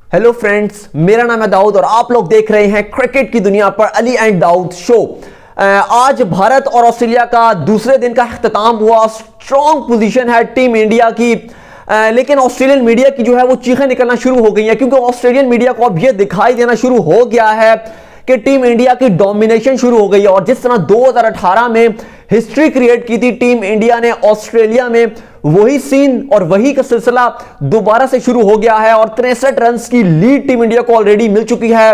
Hello friends, मेरा नाम है दाऊद और आप लोग देख रहे हैं क्रिकेट की दुनिया पर अली एंड दाऊद शो। आज भारत और ऑस्ट्रेलिया का दूसरे दिन का इख्तिताम हुआ। स्ट्रॉन्ग पोजीशन है टीम इंडिया की, लेकिन ऑस्ट्रेलियन मीडिया की जो है वो चीखें निकलना शुरू हो गई हैं, क्योंकि ऑस्ट्रेलियन मीडिया को अब यह दिखाई देना शुरू हो गया है कि टीम इंडिया की डोमिनेशन शुरू हो गई है। और जिस तरह 2018 में हिस्ट्री क्रिएट की थी टीम इंडिया ने ऑस्ट्रेलिया में, वही सीन और वही का सिलसिला दोबारा से शुरू हो गया है और 63 रन की लीड टीम इंडिया को ऑलरेडी मिल चुकी है।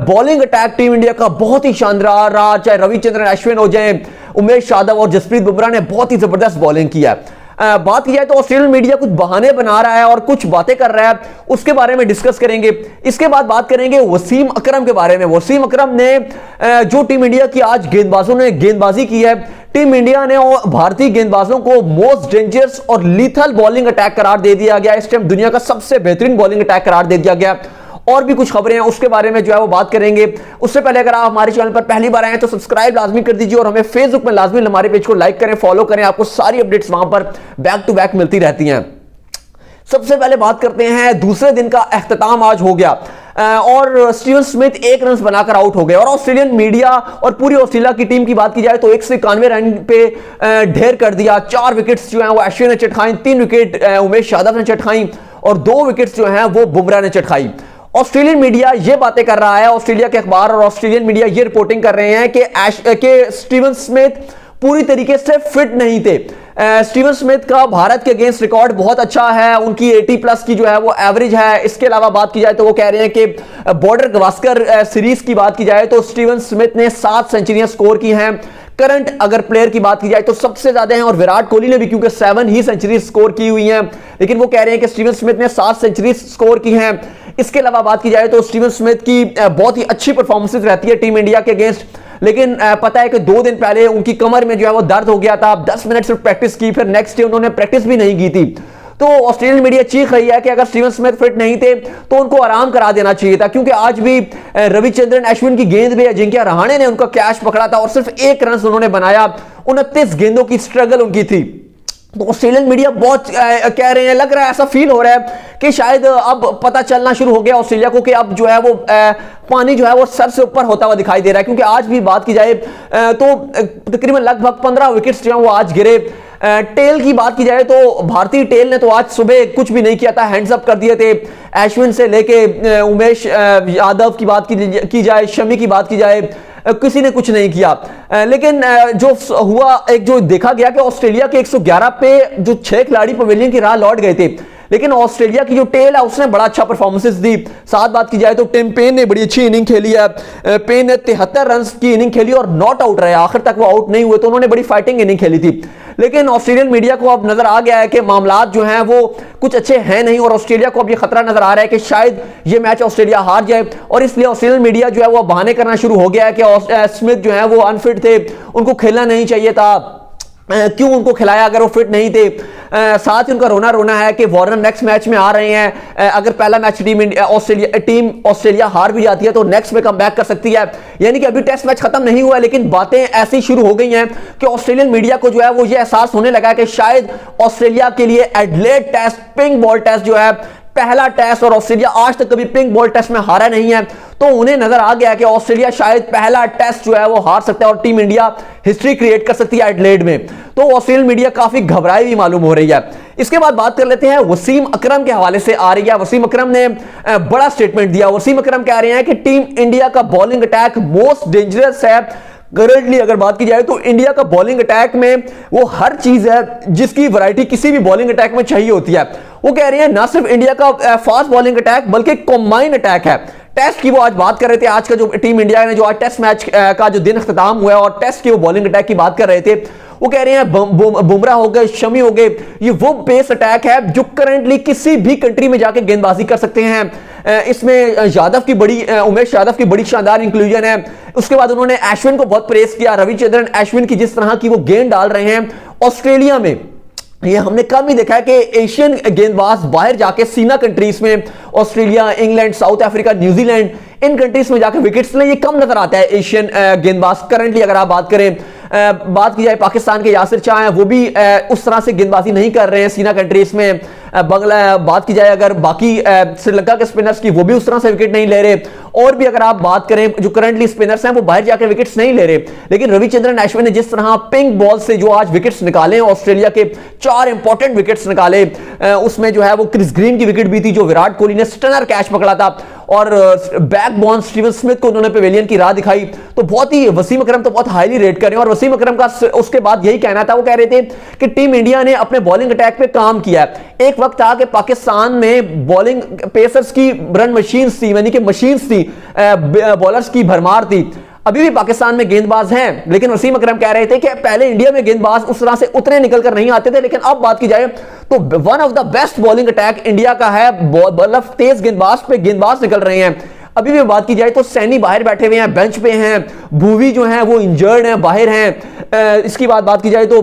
बॉलिंग अटैक टीम इंडिया का बहुत ही शानदार रहा, चाहे रविचंद्रन अश्विन हो जाए, उमेश यादव और जसप्रीत बुमराह ने बहुत ही जबरदस्त बॉलिंग किया। बात की जाए तो ऑस्ट्रेलियन मीडिया कुछ बहाने बना रहा है और कुछ बातें कर रहा है, उसके बारे में डिस्कस करेंगे। इसके बाद बात करेंगे वसीम अकरम के बारे में। वसीम अकरम ने जो टीम इंडिया की आज गेंदबाजों ने गेंदबाजी की है, टीम इंडिया ने भारतीय गेंदबाजों को मोस्ट डेंजरस और लीथल बॉलिंग अटैक करार दे दिया गया। इस टाइम दुनिया का सबसे बेहतरीन बॉलिंग अटैक करार दे दिया गया। और भी कुछ खबरें हैं, उसके बारे में जो है वो बात करेंगे। उससे पहले अगर आप हमारे चैनल पर पहली बार आए हैं तो सब्सक्राइब लाजमी कर दीजिए और हमें फेसबुक में लाजमी हमारे पेज को लाइक करें, फॉलो करें। आपको सारी अपडेट्स वहां पर बैक टू बैक मिलती रहती हैं। सबसे पहले बात करते हैं, दूसरे दिन का इख्तिताम आज हो गया और स्टीवन स्मिथ 1 रन बनाकर आउट हो गए। और ऑस्ट्रेलियन मीडिया और पूरी ऑस्ट्रेलिया की टीम की बात की जाए तो 191 रन पे ढेर कर दिया। 4 विकेट्स जो हैं वो अश्विन ने चटखाई, 3 विकेट उमेश यादव ने चटखाई और 2 विकेट्स जो हैं वो बुमराह ने चटखाई। ऑस्ट्रेलियन मीडिया ये बातें कर रहा है, ऑस्ट्रेलिया के अखबार और ऑस्ट्रेलियन मीडिया ये रिपोर्टिंग कर रहे हैं कि स्टीवन स्मिथ पूरी तरीके से फिट नहीं थे। स्टीवन स्मिथ का भारत के अगेंस्ट रिकॉर्ड बहुत अच्छा है, उनकी 80+ की जो है वो एवरेज है। इसके अलावा बात की जाए तो वो कह रहे हैं कि बॉर्डर गवास्कर सीरीज की बात की जाए तो स्टीवन स्मिथ ने 7 सेंचुरियां स्कोर की हैं। करंट अगर प्लेयर की बात की जाए तो सबसे ज्यादा हैं और विराट कोहली ने भी क्योंकि 7 ही सेंचुरी स्कोर की हुई हैं, लेकिन वो कह रहे हैं कि स्टीवन स्मिथ ने 7 सेंचुरी स्कोर की हैं। इसके अलावा बात की जाए तो स्टीवन स्मिथ की बहुत ही अच्छी परफॉर्मेंसेस रहती है टीम इंडिया के अगेंस्ट, लेकिन पता है कि 2 दिन पहले उनकी कमर में जो है वो दर्द हो गया था। 10 मिनट सिर्फ प्रैक्टिस की, फिर नेक्स्ट डे उन्होंने प्रैक्टिस भी नहीं की थी। तो ऑस्ट्रेलियन मीडिया चीख रही है कि अगर स्टीवन स्मिथ फिट नहीं थे तो उनको आराम करा देना चाहिए था, क्योंकि आज भी रविचंद्रन अश्विन की गेंद पे अजिंक्य रहाणे ने उनका कैच पकड़ा था और सिर्फ 1 रन उन्होंने बनाया। 29 गेंदों की स्ट्रगल उनकी थी। तो ऑस्ट्रेलियन मीडिया बहुत कह रहे हैं, लग रहा है, ऐसा फील हो रहा है कि शायद अब पता चलना शुरू हो गया ऑस्ट्रेलिया को कि अब जो है वो पानी जो है वो सर से ऊपर होता हुआ दिखाई दे रहा है। क्योंकि आज भी बात की जाए तो तकरीबन लगभग 15 विकेट्स जो है वो आज गिरे। टेल की बात की जाए तो भारतीय टेल ने तो आज सुबह कुछ भी नहीं किया था, हैंड्स अप कर दिए थे। अश्विन से लेके उमेश यादव की बात की जाए, शमी की बात की जाए, किसी ने कुछ नहीं किया। लेकिन जो हुआ, एक जो देखा गया कि ऑस्ट्रेलिया के 111 पे जो 6 खिलाड़ी पवेलियन की राह लौट गए थे, लेकिन ऑस्ट्रेलिया की जो टेल है उसने बड़ा अच्छा परफॉर्मेंसेस दी। साथ बात की जाए तो टिम पेन ने बड़ी अच्छी इनिंग खेली है। पेन ने 73 रन की इनिंग खेली और नॉट आउट रहे, आखिर तक वो आउट नहीं हुए, तो उन्होंने बड़ी फाइटिंग इनिंग खेली थी। लेकिन ऑस्ट्रेलियन मीडिया को अब नजर आ गया है कि मामलात जो हैं वो कुछ अच्छे हैं नहीं और ऑस्ट्रेलिया को अब ये खतरा नजर आ रहा है कि शायद ये मैच ऑस्ट्रेलिया हार जाए। और इसलिए ऑस्ट्रेलियन मीडिया जो है वो बहाने करना शुरू हो गया है कि स्मिथ जो है वो अनफिट थे, उनको खेलना नहीं चाहिए था, क्यों उनको खिलाया अगर वो फिट नहीं थे। साथ ही उनका रोना है कि वार्नर नेक्स्ट मैच में आ रहे हैं। अगर पहला मैच टीम ऑस्ट्रेलिया हार भी जाती है तो नेक्स्ट में कमबैक कर सकती है। यानी कि अभी टेस्ट मैच खत्म नहीं हुआ है, लेकिन बातें ऐसी शुरू हो गई हैं कि ऑस्ट्रेलियन मीडिया को जो है वो ये एहसास होने लगा है कि शायद ऑस्ट्रेलिया के लिए Adelaide test, pink ball test जो है पहला टेस्ट, और ऑस्ट्रेलिया आज तक कभी पिंक बॉल टेस्ट में हारा नहीं है, तो उन्हें नजर आ गया कि ऑस्ट्रेलिया शायद पहला टेस्ट जो है वो हार सकता है और टीम इंडिया हिस्ट्री क्रिएट कर सकती है एडिलेड में। तो ऑस्ट्रेलियन मीडिया काफी घबराई हुई मालूम हो रही है। इसके बाद बात कर लेते हैं वसीम अकरम के हवाले से आ रही है। वसीम अकरम ने बड़ा स्टेटमेंट दिया। वसीम अकरम कह रहे हैं कि टीम इंडिया का बॉलिंग अटैक मोस्ट डेंजरस है। करंटली अगर बात की जाए तो इंडिया का बॉलिंग अटैक में वो हर चीज है जिसकी वैरायटी किसी भी बॉलिंग अटैक में चाहिए होती है। वो कह रहे हैं ना सिर्फ इंडिया का फास्ट बॉलिंग अटैक बल्कि कॉम्बाइन अटैक है। टेस्ट की वो आज बात कर रहे थे, आज का जो टीम इंडिया ने जो आज टेस्ट मैच का जो दिन अख्तिताम हुआ है और टेस्ट के वो बॉलिंग अटैक की बात कर रहे थे, वो कह रहे हैं बुमराह हो गए, शमी हो गए, ये वो पेस अटैक है जो करंटली किसी भी कंट्री में जाके गेंदबाजी कर सकते हैं। इसमें उमेश यादव की बड़ी शानदार इंक्लूजन है। उसके बाद उन्होंने अश्विन को बहुत प्रेस किया, रविचंद्रन अश्विन की जिस तरह की वो गेंद डाल रहे हैं ऑस्ट्रेलिया में, ये हमने कम ही देखा है कि एशियन गेंदबाज बाहर जाके सीना कंट्रीज में, Australia, England, South Africa, New Zealand, इन कंट्रीज में जाके विकेट्स ले, ये कम नजर आता है एशियन गेंदबाज करंटली। अगर आप बात करें, बात की जाए पाकिस्तान के यासिर शाह हैं, वो भी उस तरह से गेंदबाजी नहीं कर रहे हैं सीना कंट्रीज में। बंगला बात की जाए अगर बाकी श्रीलंका के स्पिनर्स की, वो भी उस तरह से विकेट नहीं ले रहे। और भी अगर आप बात करें जो करंटली स्पिनर्स हैं वो बाहर जाकर विकेट्स नहीं ले रहे, लेकिन रविचंद्रन अश्विन ने जिस तरह पिंक बॉल से जो आज विकेट्स निकाले हैं, ऑस्ट्रेलिया के 4 इंपॉर्टेंट विकेट्स निकाले, उसमें जो है वो क्रिस ग्रीन की विकेट भी थी जो विराट कोहली ने स्टनर कैच पकड़ा था, और बैकबॉन स्टीवन स्मिथ को उन्होंने पेवेलियन की राह दिखाई। तो बहुत ही वसीम अकरम तो बहुत हाईली रेट कर रहे हैं, और वसीम अकरम का उसके बाद यही कहना था, वो कह रहे थे कि टीम इंडिया ने अपने बॉलिंग अटैक पे काम किया है। एक वक्त था कि पाकिस्तान में बॉलिंग पेसर्स की रन मशीन्स थी, यानी कि मशीन्स थी, बॉलर्स की भरमार थी। अभी भी पाकिस्तान में गेंदबाज हैं, लेकिन वसीम अकरम कह रहे थे कि पहले इंडिया में गेंदबाज उस तरह से उतने निकल कर नहीं आते थे, लेकिन अब बात की जाए तो one of the best bowling attack India का है। मतलब तेज गेंदबाज पे गेंदबाज निकल रहे हैं। अभी भी बात की जाए तो सैनी बाहर बैठे हुए हैं, बेंच पे हैं, भूवी जो है वो इंजर्ड हैं, बाहर हैं। इसकी बात की जाए तो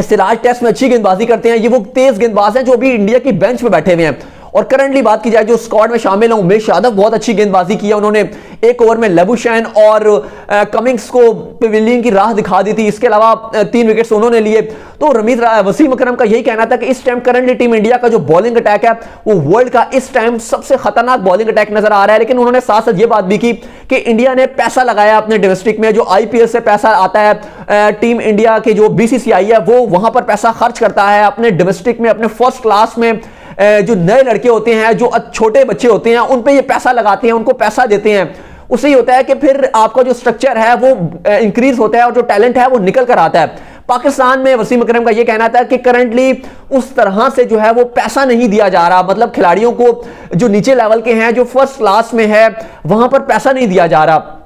सिराज टेस्ट में अच्छी गेंदबाजी करते हैं, ये वो तेज गेंदबाज हैं जो अभी इंडिया की बेंच पे बैठे हुए हैं। और करंटली बात की जाए जो स्क्वाड में शामिल है, उमेश यादव बहुत अच्छी गेंदबाजी की है, उन्होंने एक ओवर में लेबुशैन और कमिंग्स को पेविलियन की राह दिखा दी थी। इसके अलावा 3 विकेट्स उन्होंने लिए। तो वसीम अकरम का यही कहना था कि इस टाइम करंटली टीम इंडिया का जो बॉलिंग अटैक है वो वर्ल्ड का इस टाइम सबसे खतरनाक बॉलिंग अटैक नजर आ रहा है। लेकिन उन्होंने साथ साथ ये बात भी की कि इंडिया ने पैसा लगाया अपने डोमेस्टिक में, जो आईपीएल से पैसा आता है, टीम इंडिया के जो बीसीसीआई है वो वहां पर पैसा खर्च करता है अपने डोमेस्टिक में, अपने फर्स्ट क्लास में। जो नए लड़के होते हैं, जो छोटे बच्चे होते हैं, उन पे ये पैसा लगाते हैं, उनको पैसा देते हैं। उससे ही होता है कि फिर आपका जो स्ट्रक्चर है वो इंक्रीज होता है और जो टैलेंट है वो निकल कर आता है। पाकिस्तान में वसीम अकरम का ये कहना था कि करंटली उस तरह से जो है वो पैसा नहीं दिया जा रहा, मतलब खिलाड़ियों को जो नीचे लेवल के हैं, जो फर्स्ट क्लास में है, वहां पर पैसा नहीं दिया जा रहा।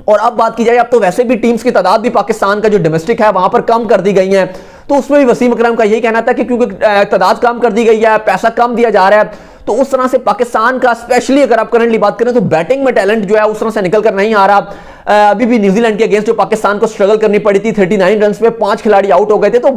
और अब बात की जाए, अब तो वैसे भी टीम्स की तादाद भी पाकिस्तान का जो डोमेस्टिक है वहां पर कम कर दी गई है, तो उसमें भी वसीम अकरम का यही कहना था कि क्योंकि तादाद कम कर दी गई है, पैसा कम दिया जा रहा है, तो उस तरह से पाकिस्तान का स्पेशली अगर आप करंटली बात करें तो बैटिंग में टैलेंट जो है उस तरह से निकल कर नहीं आ रहा। अभी भी न्यूजीलैंड के अगेंस्ट जो पाकिस्तान को स्ट्रगल करनी पड़ी थी, 39 रन में 5 खिलाड़ी आउट हो गए थे। तो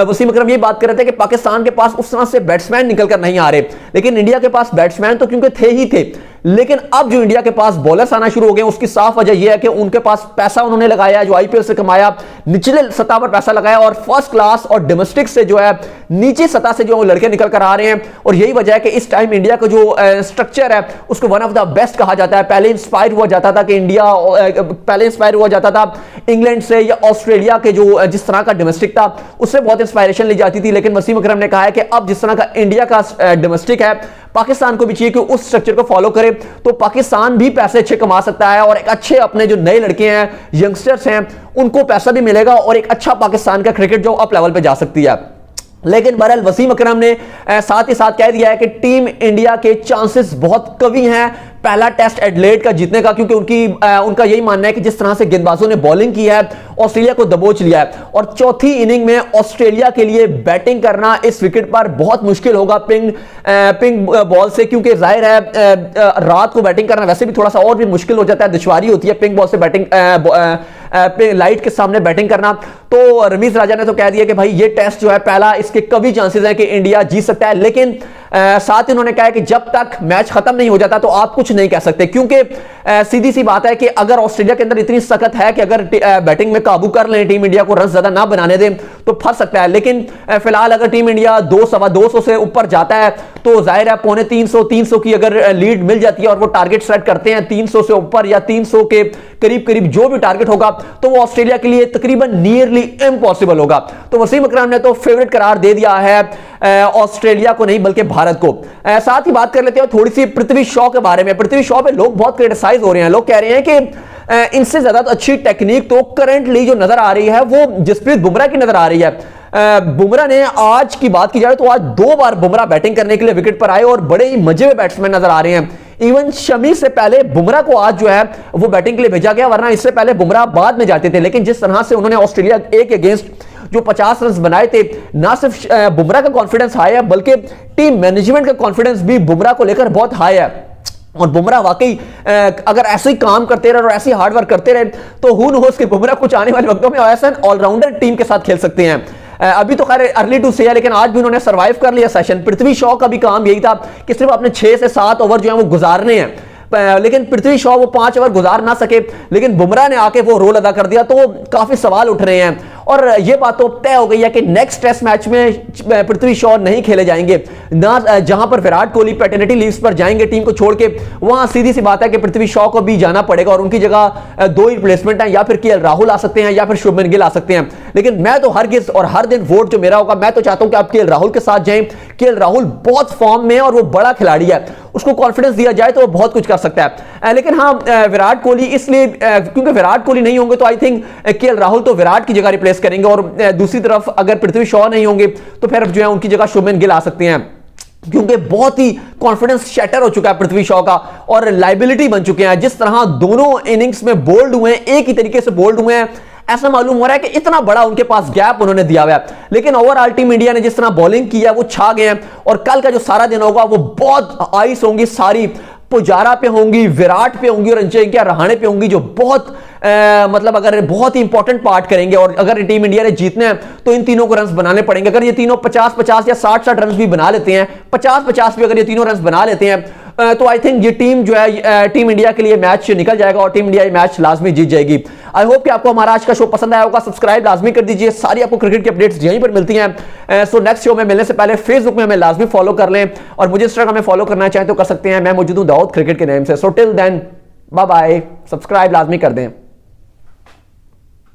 वसीम अकरम ये बात कर रहे थे कि पाकिस्तान के पास उस तरह से बैट्समैन निकल कर नहीं आ रहे, लेकिन इंडिया के पास बैट्समैन तो क्योंकि थे ही थे, लेकिन अब जो इंडिया के पास बॉलर्स आना शुरू हो गए उसकी साफ वजह यह है कि उनके पास पैसा उन्होंने लगाया, जो आईपीएल से कमाया, निचले सतह पर पैसा लगाया, और फर्स्ट क्लास और डोमेस्टिक से जो है नीचे सतह से जो लड़के निकल कर आ रहे हैं। और यही वजह है कि इस टाइम इंडिया का जो स्ट्रक्चर है उसको वन ऑफ द बेस्ट कहा जाता है। पहले इंस्पायर हुआ जाता था कि इंग्लैंड से या ऑस्ट्रेलिया के जो जिस तरह का डोमेस्टिक था उससे बहुत इंस्पायरेशन ली जाती थी, लेकिन वसीम अकरम ने कहा है कि अब जिस तरह का इंडिया का डोमेस्टिक है, पाकिस्तान को भी चाहिए कि उस स्ट्रक्चर को फॉलो करे, तो पाकिस्तान भी पैसे अच्छे कमा सकता है, और एक अच्छे अपने जो नए लड़के हैं, यंगस्टर्स हैं, उनको पैसा भी मिलेगा, और एक अच्छा पाकिस्तान का क्रिकेट जो अप लेवल पे जा सकती है। लेकिन बहरहाल वसीम अकरम ने साथ ही साथ कह दिया है कि टीम इंडिया के चांसेस बहुत कवी हैं पहला टेस्ट एडिलेड का जीतने का, क्योंकि उनका यही मानना है कि जिस तरह से गेंदबाजों ने बॉलिंग की है, ऑस्ट्रेलिया को दबोच लिया है, और चौथी इनिंग में ऑस्ट्रेलिया के लिए बैटिंग करना इस विकेट पर बहुत मुश्किल होगा पिंक बॉल से, क्योंकि जाहिर है रात को बैटिंग करना वैसे भी थोड़ा सा और भी मुश्किल हो जाता है, दुश्वारी होती है पिंक बॉल से बैटिंग, लाइट के सामने बैटिंग करना। तो रमीज राजा ने तो कह दिया कि भाई ये टेस्ट जो है पहला, इसके कभी चांसेस हैं कि इंडिया जीत सकता है, लेकिन साथ ही उन्होंने कहा कि जब तक मैच खत्म नहीं हो जाता तो आप कुछ नहीं कह सकते, क्योंकि सीधी सी बात है कि अगर ऑस्ट्रेलिया के अंदर इतनी सख्त है कि अगर बैटिंग में काबू कर लें, टीम इंडिया को रन ज्यादा ना बनाने दें तो फंस सकता है। लेकिन फिलहाल अगर टीम इंडिया 200-250 से ऊपर जाता है तो जाहिर है 250-300 की अगर लीड मिल जाती है, और वो टारगेट सेट करते हैं 300 से ऊपर या 300 के करीब जो भी टारगेट होगा, तो वो ऑस्ट्रेलिया के लिए तकरीबन नियरली इम्पॉसिबल होगा। तो वसीम अकरम ने तो फेवरेट करार दे दिया है ऑस्ट्रेलिया को नहीं बल्कि भारत को। साथ ही बात कर लेते हैं थोड़ी सी पृथ्वी शॉ के बारे में। पृथ्वी शॉ पे लोग बहुत क्रिटिसाइज हो रहे हैं, लोग कह रहे हैं कि इनसे ज्यादा अच्छी टेक्निक तो करंटली जो नजर आ रही है वो जसप्रीत बुमराह की नजर आ रही है। बुमराह ने आज की बात की जाए तो आज 2 बार बुमराह बैटिंग करने के लिए विकेट पर आए और बड़े ही मजे में बैट्समैन नजर आ रहे हैं। इवन शमी से पहले बुमराह को आज जो है वो बैटिंग के लिए भेजा गया, वरना इससे पहले बुमराह बाद में जाते थे। लेकिन जिस तरह से उन्होंने ऑस्ट्रेलिया ए के अगेंस्ट जो 50 रन बनाए थे, ना सिर्फ बुमराह का कॉन्फिडेंस हाई है बल्कि टीम मैनेजमेंट का कॉन्फिडेंस भी बुमराह को लेकर बहुत हाई है। और बुमराह वाकई अगर ऐसे ही काम करते रहे और ऐसे ही हार्डवर्क करते रहे तो हू नोस कि बुमराह कुछ आने वाले वक्तों में ऐसा ऑलराउंडर टीम के साथ खेल सकते हैं। अभी तो खैर अर्ली टू से है, लेकिन आज भी उन्होंने सर्वाइव कर लिया सेशन। पृथ्वी शॉ का भी काम यही था कि सिर्फ अपने 6 से 7 ओवर जो है वो गुजारने हैं, लेकिन पृथ्वी शॉ वो 5 ओवर गुजार ना सके, लेकिन बुमराह ने आके वो रोल अदा कर दिया। तो काफी सवाल उठ रहे हैं और ये बात तो तय हो गई है कि नेक्स्ट टेस्ट मैच में पृथ्वी शॉ नहीं खेले जाएंगे ना, जहां पर विराट कोहली पैटर्निटी लीव्स पर जाएंगे टीम को छोड़ के, वहां सीधी सी बात है कि पृथ्वी शॉ को भी जाना पड़ेगा और उनकी जगह दो ही रिप्लेसमेंट हैं, या फिर केएल राहुल आ सकते हैं या फिर शुभमन गिल आ सकते हैं। लेकिन मैं तो हरगिज और हर दिन वोट जो मेरा होगा, मैं तो चाहता हूं कि आप केएल राहुल के साथ जाएं। केएल राहुल बहुत फॉर्म में है और वो बड़ा खिलाड़ी है, उसको कॉन्फिडेंस दिया जाए तो वो बहुत कुछ कर सकता है। लेकिन हाँ, विराट कोहली इसलिए, क्योंकि विराट कोहली नहीं होंगे तो आई थिंक केएल राहुल तो विराट की जगह रिप्लेस करेंगे, और दूसरी तरफ अगर पृथ्वी शॉ नहीं होंगे तो फिर जो है उनकी जगह शुभमन गिल आ सकते हैं, क्योंकि बहुत ही कॉन्फिडेंस शैटर हो चुका है पृथ्वी शॉ का और लाइबिलिटी बन चुके हैं। जिस तरह दोनों इनिंग्स में बोल्ड हुए हैं, एक ही तरीके से बोल्ड हुए हैं, ऐसा मालूम हो रहा है कि इतना बड़ा उनके पास गैप उन्होंने दिया हुआ है। लेकिन ओवरऑल टीम इंडिया ने जिस तरह बॉलिंग की है वो छा गए हैं, और कल का जो सारा दिन होगा वो बहुत आइस होंगी सारी, पुजारा पे होंगी, विराट पे होंगी और अजिंक्य रहाणे पे होंगी, जो बहुत मतलब अगर बहुत ही इंपॉर्टेंट पार्ट करेंगे। और अगर टीम इंडिया ने जीतना है तो इन तीनों को रन बनाने पड़ेंगे। अगर ये तीनों 50-50 या 60-60 रन भी बना लेते हैं, 50-50 भी अगर ये तीनों रन बना लेते हैं, तो आई थिंक ये टीम जो है टीम इंडिया के लिए मैच निकल जाएगा और टीम इंडिया ये मैच लाजमी जीत जाएगी। आई होप कि आपको हमारा आज का शो पसंद आया होगा। सब्सक्राइब लाजमी कर दीजिए, सारी आपको क्रिकेट की अपडेट्स यहीं पर मिलती हैं। सो नेक्स्ट शो में मिलने से पहले फेसबुक में हमें लाजमी फॉलो कर लें, और मुझे इंस्टाग्राम में फॉलो करना चाहें तो कर सकते हैं। मैं मौजूद हूं दाऊद क्रिकेट के नेम से। So till then bye bye, subscribe लाजमी कर दें।